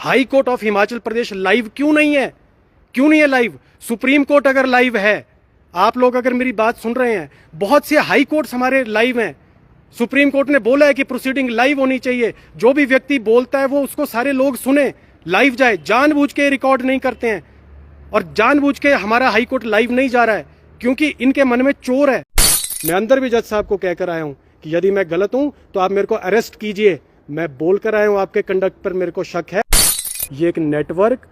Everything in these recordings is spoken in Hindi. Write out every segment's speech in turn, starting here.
High court of Himachal Pradesh live क्यों नहीं है? क्यों नहीं है लाइव? सुप्रीम कोर्ट अगर लाइव है, आप लोग अगर मेरी बात सुन रहे हैं, बहुत से हाई कोर्ट्स हमारे लाइव हैं। सुप्रीम कोर्ट ने बोला है कि प्रोसीडिंग लाइव होनी चाहिए, जो भी व्यक्ति बोलता है वो उसको सारे लोग सुने, लाइव जाए। जानबूझ के रिकॉर्ड नहीं करते हैं और जानबूझ के हमारा हाई कोर्ट लाइव नहीं जा रहा है क्योंकि इनके मन में चोर है। मैं अंदर भी जज साहब को कहकर आया हूं कि यदि मैं गलत हूं तो आप मेरे को अरेस्ट कीजिए। मैं बोलकर आया हूं आपके कंडक्ट पर मेरे को शक है। ये एक नेटवर्क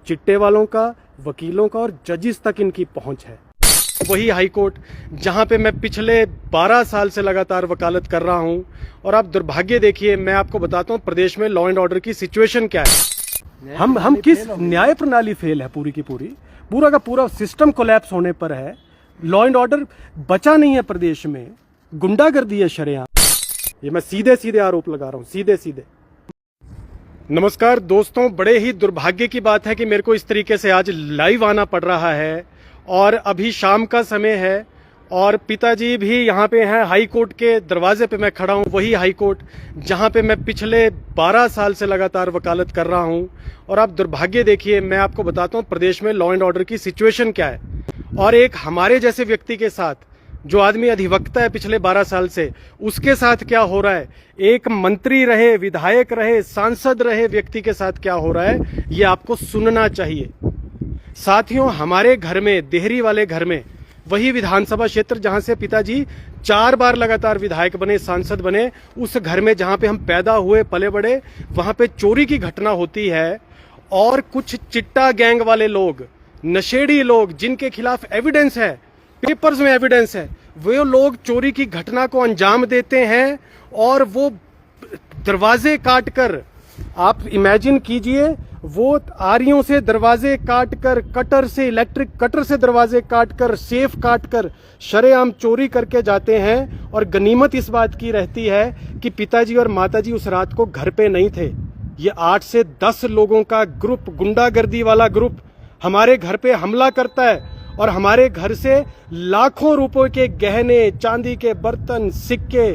चिट्टे वालों का, वकीलों का और जजिस तक इनकी पहुंच है। वही हाई कोर्ट जहां पे मैं पिछले 12 साल से लगातार वकालत कर रहा हूं। और आप दुर्भाग्य देखिए, मैं आपको बताता हूं प्रदेश में लॉ एंड ऑर्डर की सिचुएशन क्या है। हम किस न्याय प्रणाली फेल है, पूरी की पूरी, पूरा का पूरा सिस्टम कोलैप्स होने पर है। लॉ एंड ऑर्डर बचा नहीं है प्रदेश में, गुंडागर्दी है शरेआम। ये मैं सीधे सीधे आरोप लगा रहा हूं, सीधे सीधे। नमस्कार दोस्तों, बड़े ही दुर्भाग्य की बात है कि मेरे को इस तरीके से आज लाइव आना पड़ रहा है और अभी शाम का समय है और पिताजी भी यहाँ पे हैं। हाई कोर्ट के दरवाजे पे मैं खड़ा हूँ, वही हाई कोर्ट जहाँ पे मैं पिछले 12 साल से लगातार वकालत कर रहा हूँ। और आप दुर्भाग्य देखिए, मैं आपको बताता हूँ प्रदेश में लॉ एंड ऑर्डर की सिचुएशन क्या है। और एक हमारे जैसे व्यक्ति के साथ, जो आदमी अधिवक्ता है पिछले 12 साल से, उसके साथ क्या हो रहा है, एक मंत्री रहे, विधायक रहे, सांसद रहे व्यक्ति के साथ क्या हो रहा है, ये आपको सुनना चाहिए। साथियों, हमारे घर में, देहरी वाले घर में, वही विधानसभा क्षेत्र जहां से पिताजी 4 बार लगातार विधायक बने, सांसद बने, उस घर में जहां पे हम पैदा हुए, पले बड़े, वहां पे चोरी की घटना होती है। और कुछ चिट्टा गैंग वाले लोग, नशेड़ी लोग, जिनके खिलाफ एविडेंस है, पेपर्स में एविडेंस है, वो लोग चोरी की घटना को अंजाम देते हैं। और वो दरवाजे काटकर, आप इमेजिन कीजिए, वो आरियों से दरवाजे काटकर, कटर से, इलेक्ट्रिक कटर से दरवाजे काटकर, सेफ काटकर शरेआम चोरी करके जाते हैं। और गनीमत इस बात की रहती है कि पिताजी और माताजी उस रात को घर पे नहीं थे। ये 8 से 10 लोगों का ग्रुप, गुंडागर्दी वाला ग्रुप हमारे घर पे हमला करता है और हमारे घर से लाखों रुपए के गहने, चांदी के बर्तन, सिक्के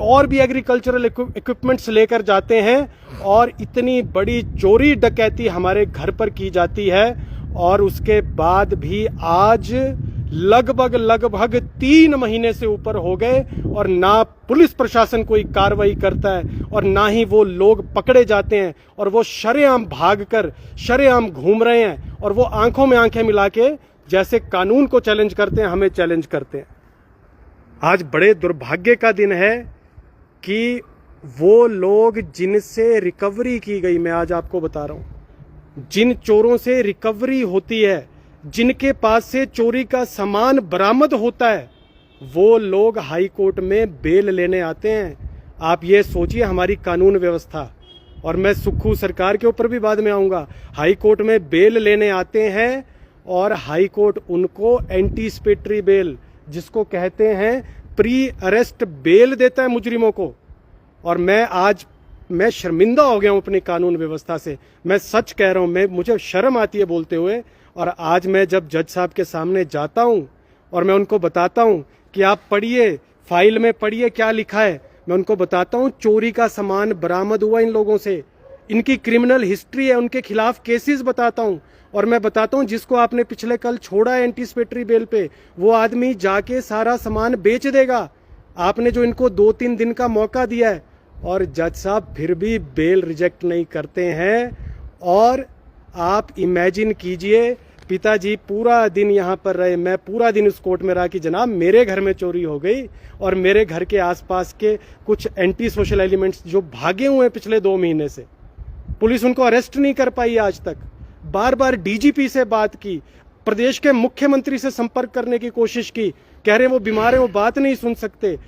और भी एग्रीकल्चरल इक्विपमेंट्स लेकर जाते हैं। और इतनी बड़ी चोरी डकैती हमारे घर पर की जाती है। और उसके बाद भी आज लगभग 3 महीने से ऊपर हो गए और ना पुलिस प्रशासन कोई कार्रवाई करता है और ना ही वो लोग पकड़े जाते हैं। और वो शरेआम भागकर शरेआम घूम रहे हैं और वो आंखों में आंखें मिला के जैसे कानून को चैलेंज करते हैं, हमें चैलेंज करते हैं। आज बड़े दुर्भाग्य का दिन है कि वो लोग जिनसे रिकवरी की गई, मैं आज आपको बता रहा हूं, जिन चोरों से रिकवरी होती है, जिनके पास से चोरी का सामान बरामद होता है, वो लोग हाई कोर्ट में बेल लेने आते हैं। आप ये सोचिए हमारी कानून व्यवस्था, और मैं सुक्खू सरकार के ऊपर भी बाद में आऊंगा, हाई कोर्ट में बेल लेने आते हैं और हाई कोर्ट उनको एंटीसिपेटरी बेल, जिसको कहते हैं प्री अरेस्ट बेल, देता है मुजरिमों को। और मैं शर्मिंदा हो गया हूं अपनी कानून व्यवस्था से। मैं सच कह रहा हूं, मुझे शर्म आती है बोलते हुए। और आज मैं जब जज साहब के सामने जाता हूं और मैं उनको बताता हूं कि आप पढ़िए, फाइल में पढ़िए क्या लिखा है, मैं उनको बताता हूं चोरी का सामान बरामद हुआ इन लोगों से, इनकी क्रिमिनल हिस्ट्री है, उनके खिलाफ केसेस बताता हूं। और मैं बताता हूं जिसको आपने पिछले कल छोड़ा है एंटीसिपेटरी बेल पे, वो आदमी जाके सारा सामान बेच देगा। आपने जो इनको 2-3 दिन का मौका दिया है, और जज साहब फिर भी बेल रिजेक्ट नहीं करते हैं। और आप इमेजिन कीजिए, पिताजी पूरा दिन यहाँ पर रहे, मैं पूरा दिन उस कोर्ट में रहा कि जनाब मेरे घर में चोरी हो गई और मेरे घर के आसपास के कुछ एंटी सोशल एलिमेंट्स जो भागे हुए हैं पिछले 2 महीने से, पुलिस उनको अरेस्ट नहीं कर पाई आज तक। बार बार डीजीपी से बात की, प्रदेश के मुख्यमंत्री से संपर्क करने की कोशिश की, कह रहे हैं वो बीमार है, वो बात नहीं सुन सकते।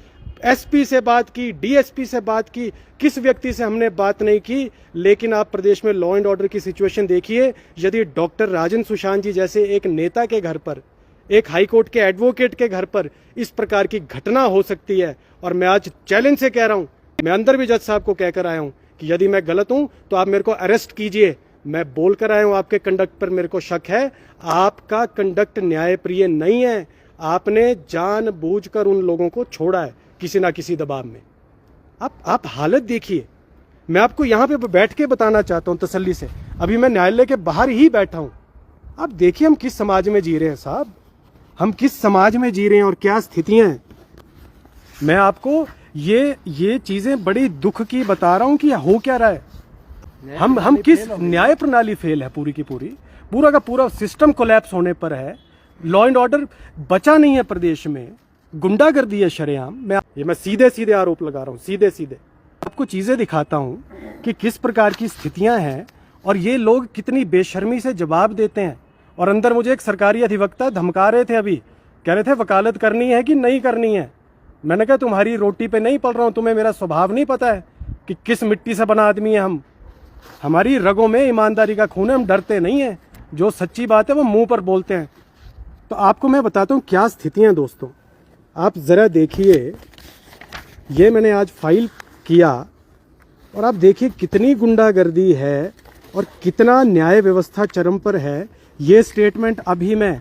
एसपी से बात की, डीएसपी से बात की, किस व्यक्ति से हमने बात नहीं की। लेकिन आप प्रदेश में लॉ एंड ऑर्डर की सिचुएशन देखिए। यदि डॉक्टर राजन सुशांत जी जैसे एक नेता के घर पर, एक हाई कोर्ट के एडवोकेट के घर पर इस प्रकार की घटना हो सकती है, और मैं आज चैलेंज से कह रहा हूं, मैं अंदर भी जज साहब को कहकर आया हूं कि यदि मैं गलत हूं तो आप मेरे को अरेस्ट कीजिए। मैं बोलकर आया हूं आपके कंडक्ट पर मेरे को शक है, आपका कंडक्ट न्यायप्रिय नहीं है। आपने जानबूझकर उन लोगों को छोड़ा है किसी ना किसी दबाव में। आप हालत देखिए, मैं आपको यहाँ पे बैठ के बताना चाहता हूँ तसल्ली से। अभी मैं न्यायालय के बाहर ही बैठा हूँ। आप देखिए हम किस समाज में जी रहे हैं साहब, हम किस समाज में जी रहे हैं और क्या स्थितियां हैं। मैं आपको ये चीजें बड़ी दुख की बता रहा हूं कि हो क्या रहा है। हम किस न्याय प्रणाली फेल है, पूरी की पूरी, पूरा का पूरा सिस्टम कोलैप्स होने पर है। लॉ एंड ऑर्डर बचा नहीं है प्रदेश में, गुंडागर्दी है शरेआम। मैं सीधे सीधे आरोप लगा रहा हूं, सीधे सीधे आपको चीजें दिखाता हूं कि किस प्रकार की स्थितियां हैं और ये लोग कितनी बेशर्मी से जवाब देते हैं। और अंदर मुझे एक सरकारी अधिवक्ता धमका रहे थे, अभी कह रहे थे वकालत करनी है कि नहीं करनी है। मैंने कहा तुम्हारी रोटी पे नहीं पल रहा हूं, तुम्हें मेरा स्वभाव नहीं पता है कि किस मिट्टी से बना आदमी है हम। हमारी रगों में ईमानदारी का खून है, हम डरते नहीं है, जो सच्ची बात है वो मुंह पर बोलते हैं। तो आपको मैं बताता हूं क्या स्थितियां दोस्तों, आप जरा देखिए। ये मैंने आज फाइल किया और आप देखिए कितनी गुंडागर्दी है और कितना न्याय व्यवस्था चरम पर है। ये स्टेटमेंट अभी मैं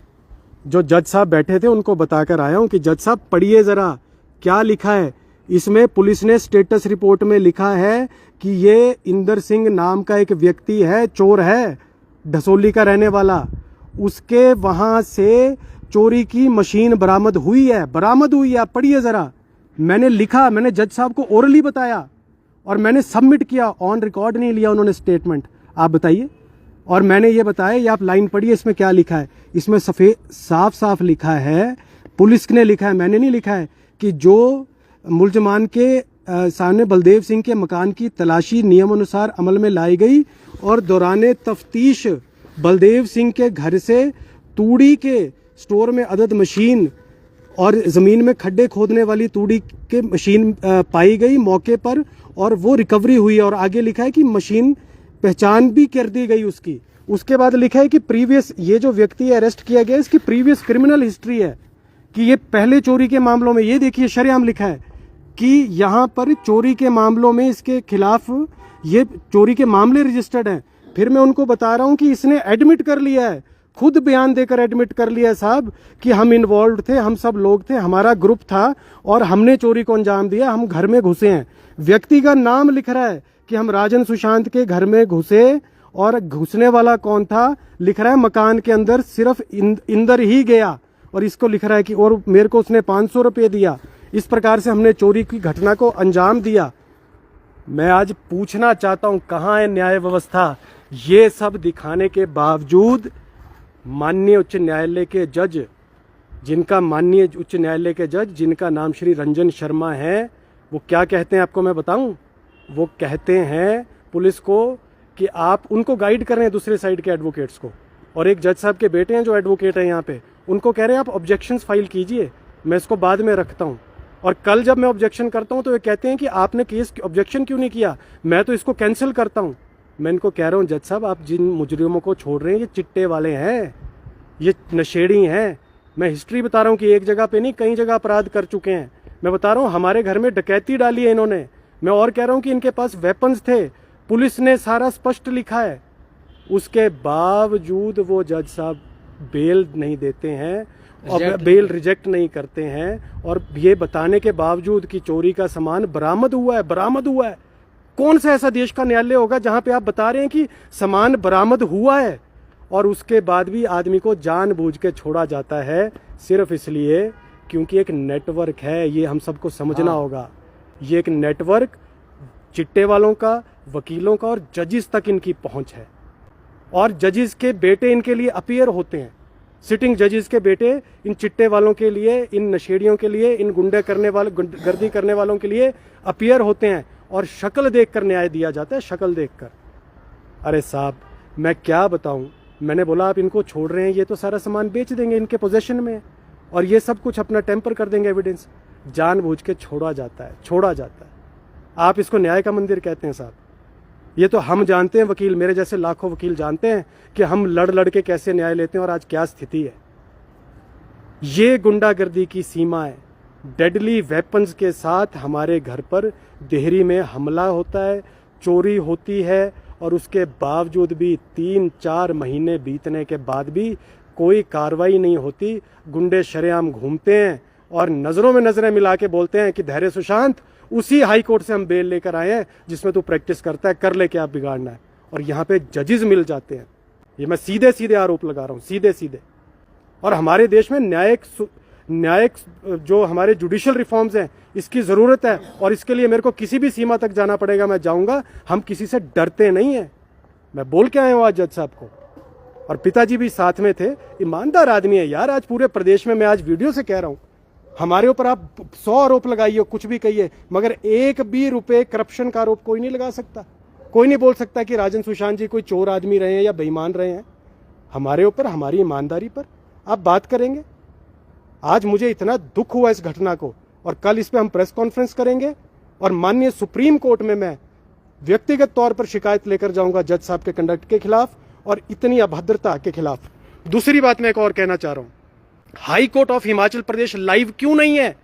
जो जज साहब बैठे थे उनको बताकर आया हूं कि जज साहब पढ़िए जरा क्या लिखा है इसमें। पुलिस ने स्टेटस रिपोर्ट में लिखा है कि ये इंदर सिंह नाम का एक व्यक्ति है, चोर है, ढसोली का रहने वाला। उसके वहां से चोरी की मशीन बरामद हुई है, आप पढ़िए जरा। मैंने लिखा, मैंने जज साहब को ओरली बताया और मैंने सबमिट किया, ऑन रिकॉर्ड नहीं लिया उन्होंने स्टेटमेंट। आप बताइए। और मैंने ये बताया, ये आप लाइन पढ़िए इसमें क्या लिखा है। इसमें साफ साफ लिखा है, पुलिस ने लिखा है, मैंने नहीं लिखा है, कि जो मुलजमान के सामने बलदेव सिंह के मकान की तलाशी नियमानुसार अमल में लाई गई और दौराने तफ्तीश बलदेव सिंह के घर से तूड़ी के स्टोर में अदद मशीन और जमीन में खड्डे खोदने वाली तूड़ी के मशीन पाई गई मौके पर और वो रिकवरी हुई। और आगे लिखा है कि मशीन पहचान भी कर दी गई उसकी। उसके बाद लिखा है कि प्रीवियस, ये जो व्यक्ति अरेस्ट किया गया इसकी प्रीवियस क्रिमिनल हिस्ट्री है, कि ये पहले चोरी के मामलों में, ये देखिए शरेआम लिखा है कि यहाँ पर चोरी के मामलों में इसके खिलाफ ये चोरी के मामले रजिस्टर्ड हैं। फिर मैं उनको बता रहा हूँ कि इसने एडमिट कर लिया है, खुद बयान देकर एडमिट कर लिया है साहब कि हम इन्वॉल्व थे, हम सब लोग थे, हमारा ग्रुप था और हमने चोरी को अंजाम दिया, हम घर में घुसे हैं। व्यक्ति का नाम लिख रहा है कि हम राजन सुशांत के घर में घुसे और घुसने वाला कौन था लिख रहा है मकान के अंदर सिर्फ इंदर ही गया। और इसको लिख रहा है कि और मेरे को उसने 500 रुपये दिया। इस प्रकार से हमने चोरी की घटना को अंजाम दिया। मैं आज पूछना चाहता हूं कहां है न्याय व्यवस्था। ये सब दिखाने के बावजूद माननीय उच्च न्यायालय के जज, जिनका नाम श्री रंजन शर्मा है, वो क्या कहते हैं आपको मैं बताऊं। वो कहते हैं पुलिस को कि आप उनको गाइड कर रहे हैं दूसरे साइड के एडवोकेट्स को, और एक जज साहब के बेटे हैं जो एडवोकेट हैं यहाँ पे, उनको कह रहे हैं आप ऑब्जेक्शंस फाइल कीजिए, मैं इसको बाद में रखता हूँ। और कल जब मैं ऑब्जेक्शन करता हूँ तो ये कहते हैं कि आपने केस ऑब्जेक्शन क्यों नहीं किया, मैं तो इसको कैंसिल करता हूँ। मैं इनको कह रहा हूँ जज साहब आप जिन मुजरिमों को छोड़ रहे हैं ये चिट्टे वाले हैं, ये नशेड़ी हैं। मैं हिस्ट्री बता रहा हूँ कि एक जगह पे नहीं कई जगह अपराध कर चुके हैं। मैं बता रहा हूँ हमारे घर में डकैती डाली है इन्होंने। मैं और कह रहा हूँ कि इनके पास वेपन्स थे, पुलिस ने सारा स्पष्ट लिखा है। उसके बावजूद वो जज साहब बेल नहीं देते हैं और बेल रिजेक्ट नहीं करते हैं। और ये बताने के बावजूद कि चोरी का सामान बरामद हुआ है। कौन सा ऐसा देश का न्यायालय होगा जहां पे आप बता रहे हैं कि सामान बरामद हुआ है और उसके बाद भी आदमी को जानबूझ के छोड़ा जाता है सिर्फ इसलिए क्योंकि एक नेटवर्क है। ये हम सबको समझना होगा। ये एक नेटवर्क चिट्टे वालों का, वकीलों का और जजिस तक इनकी पहुंच है। और जजिस के बेटे इनके लिए अपीयर होते हैं, सिटिंग जजिस के बेटे इन चिट्टे वालों के लिए, इन नशेड़ियों के लिए, इन गर्दी करने वालों के लिए अपीयर होते हैं और शक्ल देखकर न्याय दिया जाता है, शक्ल देखकर। अरे साहब मैं क्या बताऊं, मैंने बोला आप इनको छोड़ रहे हैं, ये तो सारा सामान बेच देंगे, इनके पोजेशन में और ये सब कुछ अपना टेम्पर कर देंगे एविडेंस। जानबूझ के छोड़ा जाता है। आप इसको न्याय का मंदिर कहते हैं साहब। ये तो हम जानते हैं, वकील मेरे जैसे लाखों वकील जानते हैं कि हम लड़ के कैसे न्याय लेते हैं और आज क्या स्थिति है। ये गुंडागर्दी की सीमा है। डेडली वेपन्स के साथ हमारे घर पर देहरी में हमला होता है, चोरी होती है और उसके बावजूद भी 3-4 महीने बीतने के बाद भी कोई कार्रवाई नहीं होती। गुंडे शरेआम घूमते हैं और नज़रों में नज़रें मिला के बोलते हैं कि धैर्य सुशांत उसी हाई कोर्ट से हम बेल लेकर आए हैं जिसमें तू प्रैक्टिस करता है, कर ले क्या बिगाड़ना है। और यहाँ पे जजेस मिल जाते हैं। ये मैं सीधे सीधे आरोप लगा रहा हूँ, सीधे सीधे। और हमारे देश में न्यायिक जो हमारे जुडिशियल रिफॉर्म्स हैं, इसकी ज़रूरत है। और इसके लिए मेरे को किसी भी सीमा तक जाना पड़ेगा, मैं जाऊँगा। हम किसी से डरते नहीं हैं। मैं बोल के आया हूँ आज जज साहब को, और पिताजी भी साथ में थे। ईमानदार आदमी है यार। आज पूरे प्रदेश में मैं आज वीडियो से कह रहा हूँ, हमारे ऊपर आप 100 आरोप लगाइए, कुछ भी कहिए, मगर एक भी रुपए करप्शन का आरोप कोई नहीं लगा सकता। कोई नहीं बोल सकता कि राजन सुशांत जी कोई चोर आदमी रहे हैं या बेईमान रहे हैं। हमारे ऊपर, हमारी ईमानदारी पर आप बात करेंगे। आज मुझे इतना दुख हुआ इस घटना को, और कल इस पर हम प्रेस कॉन्फ्रेंस करेंगे और माननीय सुप्रीम कोर्ट में मैं व्यक्तिगत तौर पर शिकायत लेकर जाऊंगा जज साहब के कंडक्ट के खिलाफ और इतनी अभद्रता के खिलाफ। दूसरी बात मैं एक और कहना चाह रहा हूं, high court of Himachal Pradesh live क्यों नहीं है?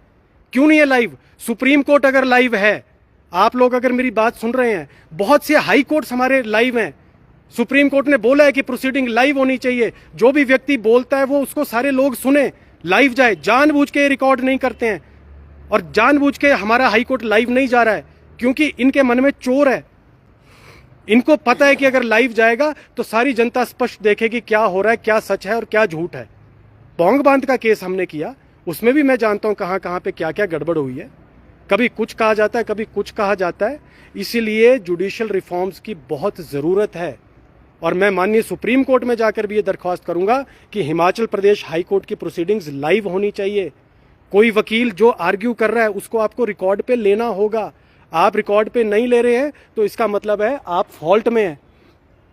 क्यों नहीं है लाइव? सुप्रीम कोर्ट अगर लाइव है, आप लोग अगर मेरी बात सुन रहे हैं, बहुत से हाई कोर्ट्स हमारे लाइव हैं। सुप्रीम कोर्ट ने बोला है कि प्रोसीडिंग लाइव होनी चाहिए। जो भी व्यक्ति बोलता है वो उसको सारे लोग सुने, लाइव जाए। जानबूझ के रिकॉर्ड नहीं करते हैं, और जानबूझ के हमारा हाई कोर्ट लाइव नहीं जा रहा है, क्योंकि इनके मन में चोर है। इनको पता है कि अगर लाइव जाएगा तो सारी जनता स्पष्ट देखेगी क्या हो रहा है, क्या सच है और क्या झूठ है। पौंग बांध का केस हमने किया, उसमें भी मैं जानता हूं कहां कहां पे क्या क्या गड़बड़ हुई है। कभी कुछ कहा जाता है, कभी कुछ कहा जाता है। इसीलिए जुडिशियल रिफॉर्म्स की बहुत जरूरत है। और मैं माननीय सुप्रीम कोर्ट में जाकर भी ये दरख्वास्त करूंगा कि हिमाचल प्रदेश हाई कोर्ट की प्रोसीडिंग्स लाइव होनी चाहिए। कोई वकील जो आर्ग्यू कर रहा है उसको आपको रिकॉर्ड पे लेना होगा। आप रिकॉर्ड पे नहीं ले रहे हैं तो इसका मतलब है आप फॉल्ट में हैं।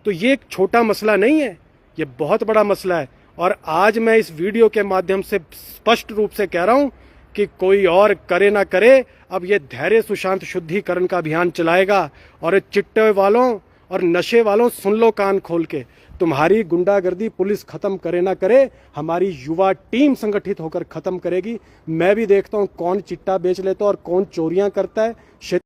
तो ये एक छोटा मसला नहीं है, ये बहुत बड़ा मसला है। और आज मैं इस वीडियो के माध्यम से स्पष्ट रूप से कह रहा हूं कि कोई और करे ना करे, अब ये धैर्य सुशांत शुद्धिकरण का अभियान चलाएगा। और ये चिट्टे वालों और नशे वालों, सुन लो कान खोल के, तुम्हारी गुंडागर्दी पुलिस खत्म करे ना करे, हमारी युवा टीम संगठित होकर खत्म करेगी। मैं भी देखता हूं कौन चिट्टा बेच लेता है और कौन चोरियां करता है।